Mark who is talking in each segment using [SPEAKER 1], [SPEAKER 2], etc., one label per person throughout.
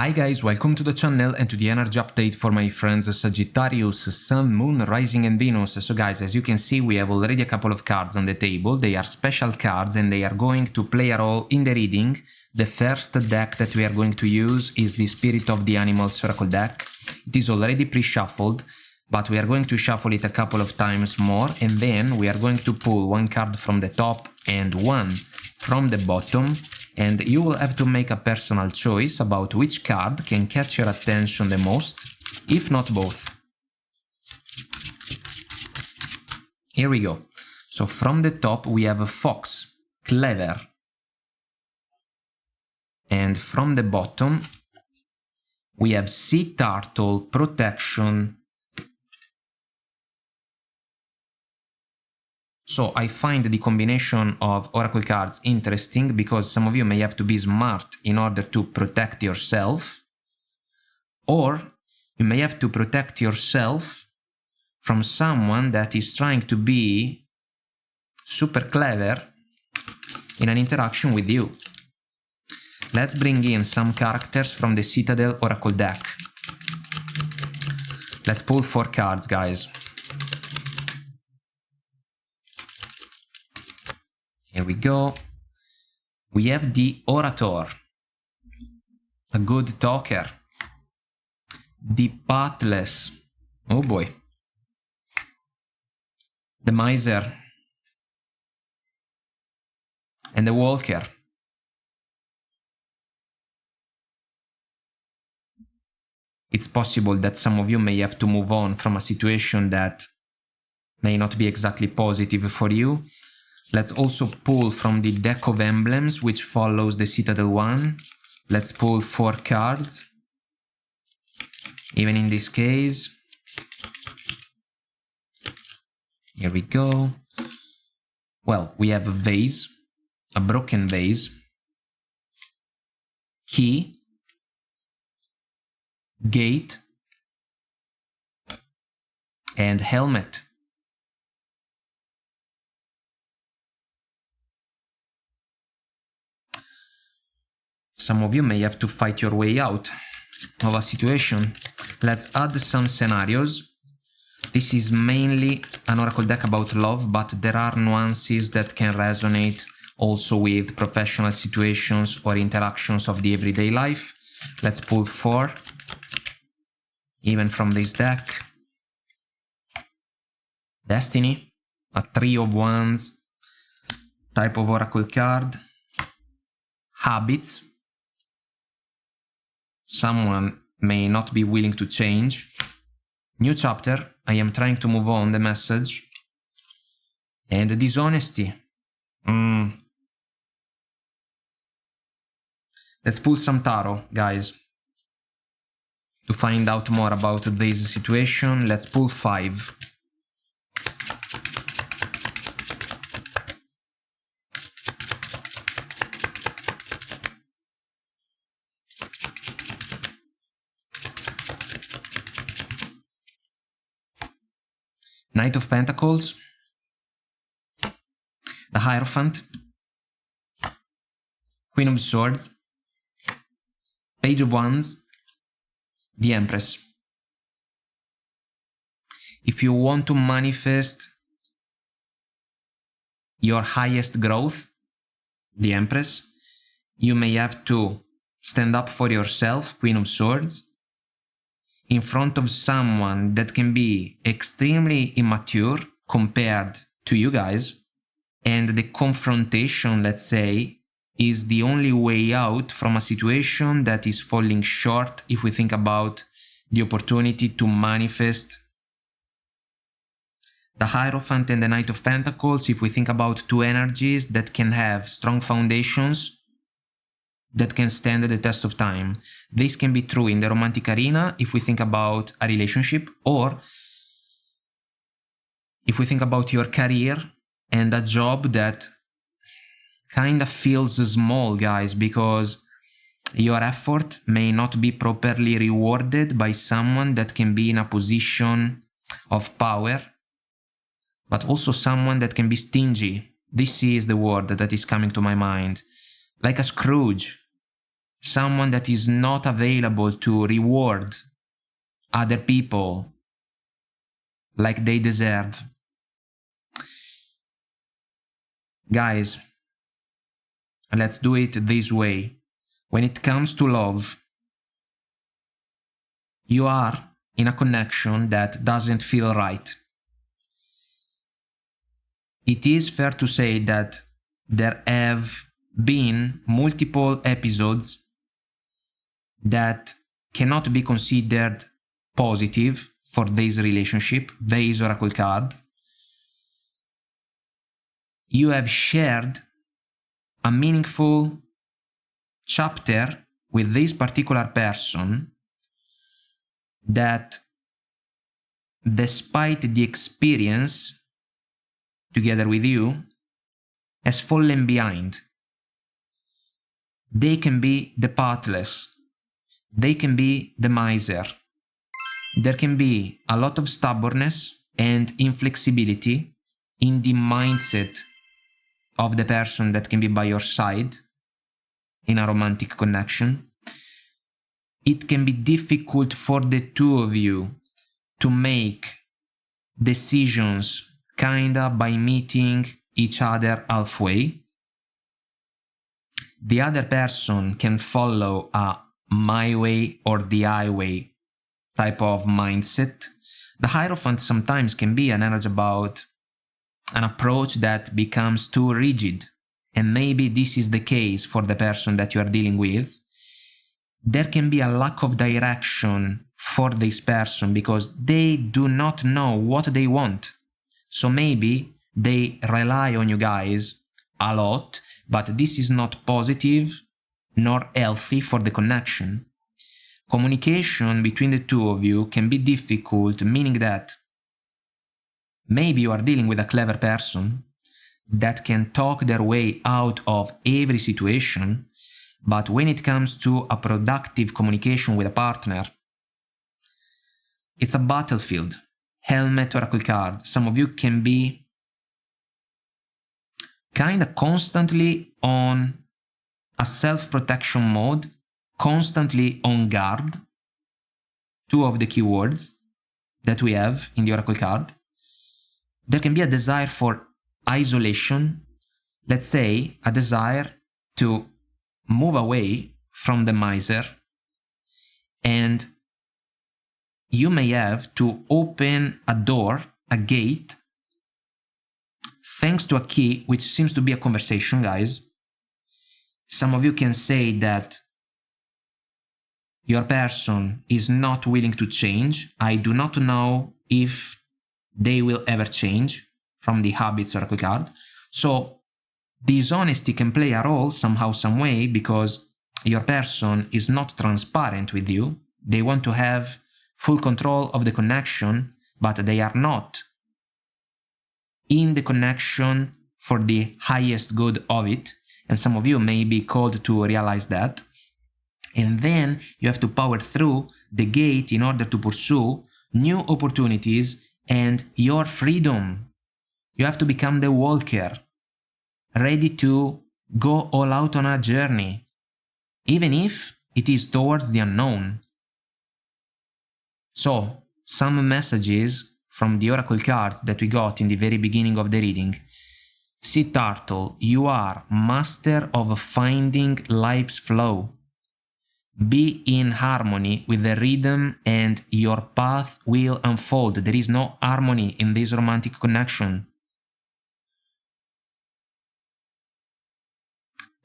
[SPEAKER 1] Hi guys, welcome to the channel and to the energy update for my friends Sagittarius, Sun, Moon, Rising and Venus. So guys, as you can see, we have already a couple of cards on the table. They are special cards and they are going to play a role in the reading. The first deck that we are going to use is the Spirit of the Animals Oracle deck. It is already pre-shuffled, but we are going to shuffle it a couple of times more, and then we are going to pull one card from the top and one from the bottom. And you will have to make a personal choice about which card can catch your attention the most, if not both. Here we go. So from the top we have a fox, clever. And from the bottom we have sea turtle, protection. So I find the combination of oracle cards interesting because some of you may have to be smart in order to protect yourself, or you may have to protect yourself from someone that is trying to be super clever in an interaction with you. Let's bring in some characters from the Citadel Oracle deck. Let's pull 4 cards, guys. Here we go. We have the Orator, a good talker. The Pathless, oh boy. The Miser. And the Walker. It's possible that some of you may have to move on from a situation that may not be exactly positive for you. Let's also pull from the deck of emblems, which follows the Citadel one. Let's pull 4 cards. Even in this case. Here we go. Well, we have a vase, a broken vase, key, gate, and helmet. Some of you may have to fight your way out of a situation. Let's add some scenarios. This is mainly an oracle deck about love, but there are nuances that can resonate also with professional situations or interactions of the everyday life. Let's pull 4, even from this deck. Destiny, a 3 of Wands type of oracle card. Habits. Someone may not be willing to change. New chapter, I am trying to move on, the message. And dishonesty. Let's pull some tarot, guys. To find out more about this situation, let's pull 5. Knight of Pentacles, the Hierophant, Queen of Swords, Page of Wands, the Empress. If you want to manifest your highest growth, the Empress, you may have to stand up for yourself, Queen of Swords, in front of someone that can be extremely immature compared to you guys, and the confrontation, let's say, is the only way out from a situation that is falling short if we think about the opportunity to manifest the Hierophant and the Knight of Pentacles. If we think about 2 energies that can have strong foundations that can stand the test of time. This can be true in the romantic arena if we think about a relationship, or if we think about your career and a job that kind of feels small, guys, because your effort may not be properly rewarded by someone that can be in a position of power, but also someone that can be stingy. This is the word that is coming to my mind. Like a Scrooge. someone that is not available to reward other people like they deserve. Guys, let's do it this way. When it comes to love, you are in a connection that doesn't feel right. It is fair to say that there have been multiple episodes that cannot be considered positive for this relationship, this oracle card. You have shared a meaningful chapter with this particular person that, despite the experience together with you, has fallen behind. They can be the pathless. They can be the miser. There can be a lot of stubbornness and inflexibility in the mindset of the person that can be by your side in a romantic connection. It can be difficult for the two of you to make decisions kinda by meeting each other halfway. The other person can follow a my way or the highway type of mindset. The Hierophant sometimes can be an energy about an approach that becomes too rigid, and maybe this is the case for the person that you are dealing with. There can be a lack of direction for this person because they do not know what they want. So maybe they rely on you guys a lot, but this is not positive nor healthy for the connection. Communication between the two of you can be difficult, meaning that maybe you are dealing with a clever person that can talk their way out of every situation, but when it comes to a productive communication with a partner, it's a battlefield. Helmet oracle card. Some of you can be kind of constantly on a self-protection mode, constantly on guard. Two of the keywords that we have in the oracle card. There can be a desire for isolation. Let's say a desire to move away from the miser, and you may have to open a door, a gate, thanks to a key, which seems to be a conversation, guys. Some of you can say that your person is not willing to change. I do not know if they will ever change from the habits oracle card. So dishonesty can play a role somehow, some way, because your person is not transparent with you. They want to have full control of the connection, but they are not in the connection for the highest good of it. And some of you may be called to realize that. And then you have to power through the gate in order to pursue new opportunities and your freedom. You have to become the walker, ready to go all out on a journey, even if it is towards the unknown. So, some messages from the oracle cards that we got in the very beginning of the reading. Sea Turtle, you are master of finding life's flow. Be in harmony with the rhythm and your path will unfold. There is no harmony in this romantic connection.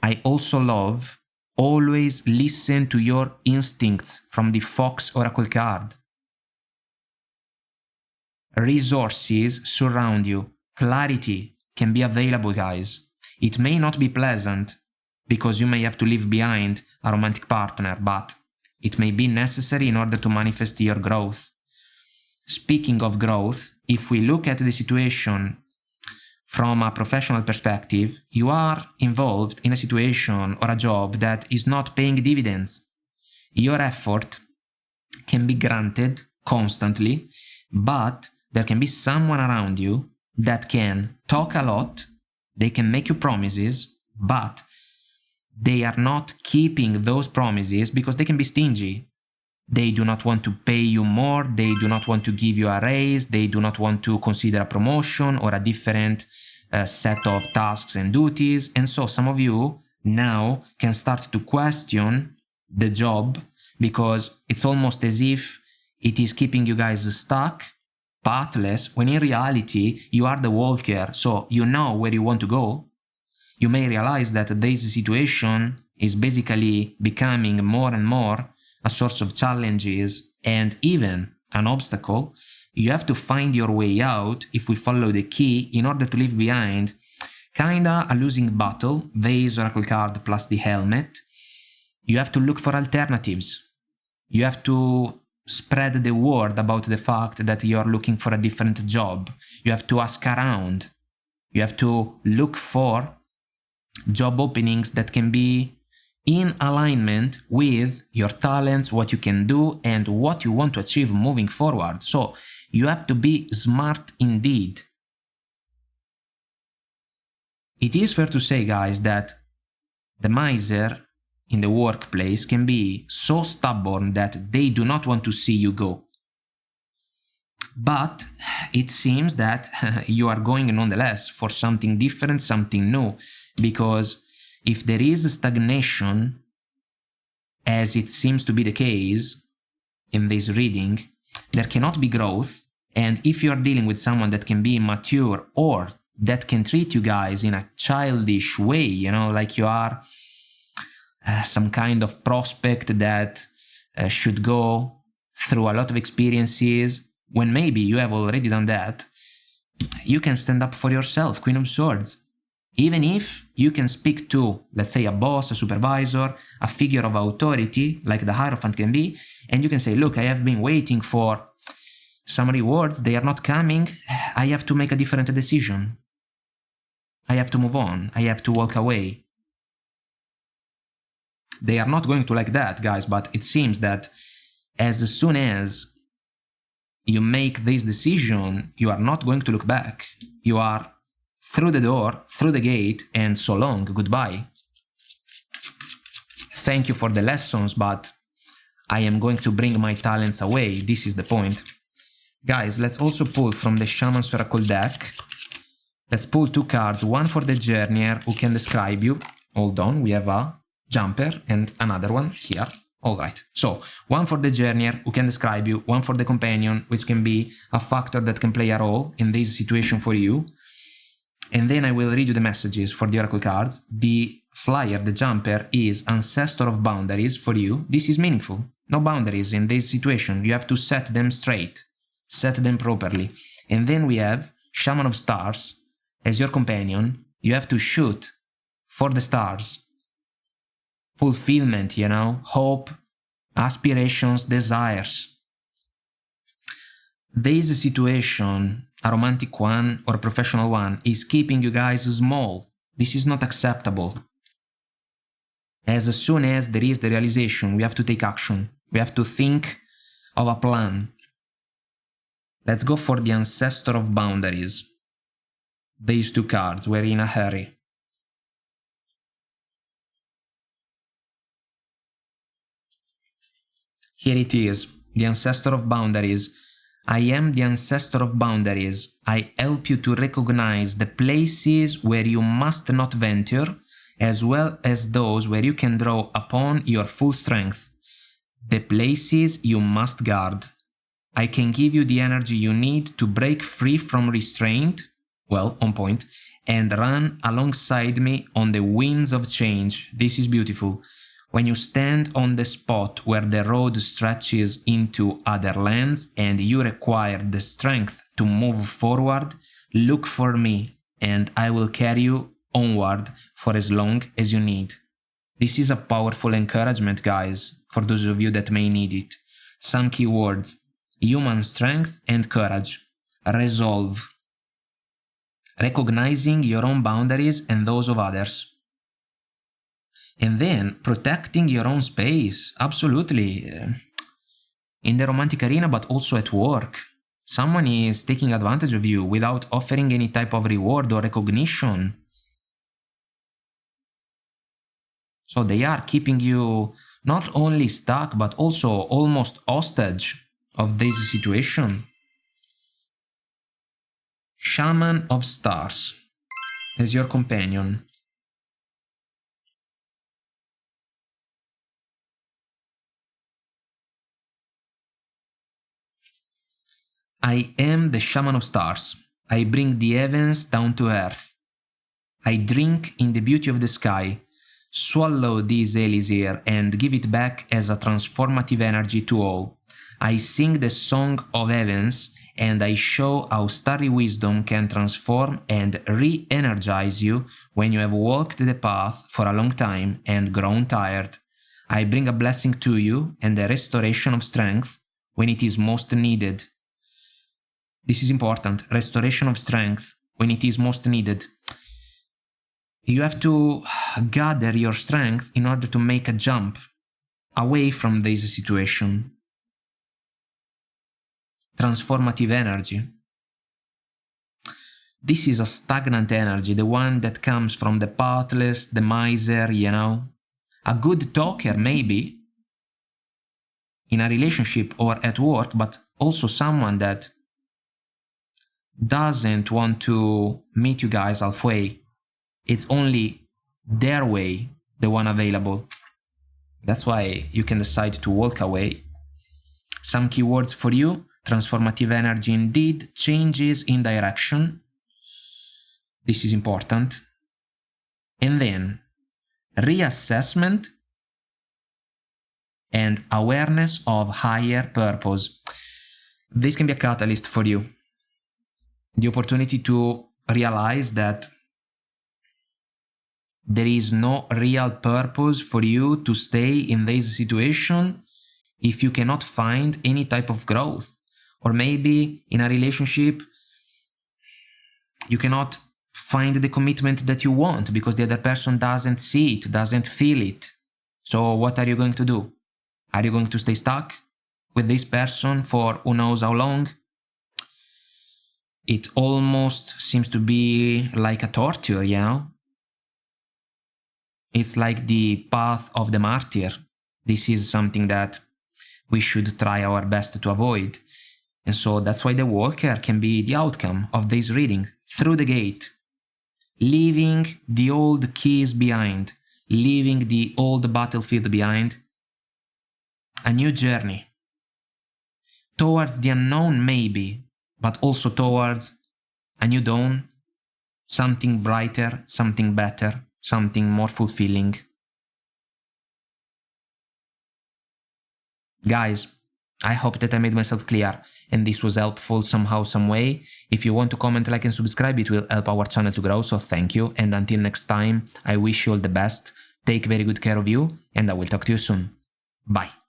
[SPEAKER 1] I also love, always listen to your instincts from the Fox oracle card. Resources surround you. Clarity can be available, guys. It may not be pleasant because you may have to leave behind a romantic partner, but it may be necessary in order to manifest your growth. Speaking of growth, if we look at the situation from a professional perspective, you are involved in a situation or a job that is not paying dividends. Your effort can be granted constantly, but there can be someone around you that can talk a lot, they can make you promises, but they are not keeping those promises because they can be stingy. They do not want to pay you more, they do not want to give you a raise, they do not want to consider a promotion or a different set of tasks and duties. And so some of you now can start to question the job because it's almost as if it is keeping you guys stuck, pathless, when in reality you are the walker, so you know where you want to go. You may realize that this situation is basically becoming more and more a source of challenges and even an obstacle. You have to find your way out if we follow the key in order to leave behind kinda a losing battle, vase oracle card plus the helmet. You have to look for alternatives. You have to spread the word about the fact that you are looking for a different job. You have to ask around. You have to look for job openings that can be in alignment with your talents, what you can do, and what you want to achieve moving forward. So you have to be smart indeed. It is fair to say, guys, that the miser in the workplace can be so stubborn that they do not want to see you go. But it seems that you are going nonetheless for something different, something new, because if there is stagnation, as it seems to be the case in this reading, there cannot be growth. And if you are dealing with someone that can be immature or that can treat you guys in a childish way, you know, like you are some kind of prospect that should go through a lot of experiences, when maybe you have already done that, you can stand up for yourself, Queen of Swords. Even if you can speak to, let's say, a boss, a supervisor, a figure of authority, like the Hierophant can be, and you can say, look, I have been waiting for some rewards, they are not coming, I have to make a different decision. I have to move on, I have to walk away. They are not going to like that, guys, but it seems that as soon as you make this decision, you are not going to look back. You are through the door, through the gate, and so long, goodbye. Thank you for the lessons, but I am going to bring my talents away. This is the point. Guys, let's also pull from the Shaman's Oracle deck. Let's pull two cards, one for the Journeyer who can describe you. Hold on, we have a jumper and another one here. Alright, so one for the Journeyer who can describe you, one for the Companion, which can be a factor that can play a role in this situation for you. And then I will read you the messages for the Oracle cards. The Flyer, the Jumper, is Ancestor of Boundaries for you. This is meaningful. No boundaries in this situation. You have to set them straight. Set them properly. And then we have Shaman of Stars as your companion. You have to shoot for the stars. Fulfillment, you know, hope, aspirations, desires. This situation, a romantic one or a professional one, is keeping you guys small. This is not acceptable. As soon as there is the realization, we have to take action. We have to think of a plan. Let's go for the Ancestor of Boundaries. These two cards, we're in a hurry. Here it is, the Ancestor of Boundaries. I am the Ancestor of Boundaries. I help you to recognize the places where you must not venture, as well as those where you can draw upon your full strength. The places you must guard. I can give you the energy you need to break free from restraint, well, on point, and run alongside me on the winds of change. This is beautiful. When you stand on the spot where the road stretches into other lands and you require the strength to move forward, look for me and I will carry you onward for as long as you need. This is a powerful encouragement, guys, for those of you that may need it. Some key words: human strength and courage, resolve, recognizing your own boundaries and those of others. And then protecting your own space, absolutely. In the romantic arena, but also at work. Someone is taking advantage of you without offering any type of reward or recognition. So they are keeping you not only stuck, but also almost hostage of this situation. Shaman of Stars as your companion. I am the Shaman of Stars. I bring the heavens down to earth. I drink in the beauty of the sky, swallow this elixir and give it back as a transformative energy to all. I sing the song of heavens and I show how starry wisdom can transform and re-energize you when you have walked the path for a long time and grown tired. I bring a blessing to you and a restoration of strength when it is most needed. This is important, restoration of strength when it is most needed. You have to gather your strength in order to make a jump away from this situation. Transformative energy. This is a stagnant energy, the one that comes from the pathless, the miser, you know. A good talker, maybe, in a relationship or at work, but also someone that doesn't want to meet you guys halfway. It's only their way, the one available. That's why you can decide to walk away. Some keywords for you: transformative energy indeed, changes in direction. This is important. And then reassessment and awareness of higher purpose. This can be a catalyst for you. The opportunity to realize that there is no real purpose for you to stay in this situation if you cannot find any type of growth. Or maybe in a relationship, you cannot find the commitment that you want because the other person doesn't see it, doesn't feel it. So what are you going to do? Are you going to stay stuck with this person for who knows how long? It almost seems to be like a torture, you know? It's like the path of the martyr. This is something that we should try our best to avoid. And so that's why the walker can be the outcome of this reading. Through the gate, leaving the old keys behind, leaving the old battlefield behind. A new journey. Towards the unknown maybe, but also towards a new dawn. Something brighter, something better, something more fulfilling. Guys, I hope that I made myself clear and this was helpful somehow, some way. If you want to comment, like and subscribe, it will help our channel to grow, so thank you. And until next time, I wish you all the best. Take very good care of you and I will talk to you soon. Bye.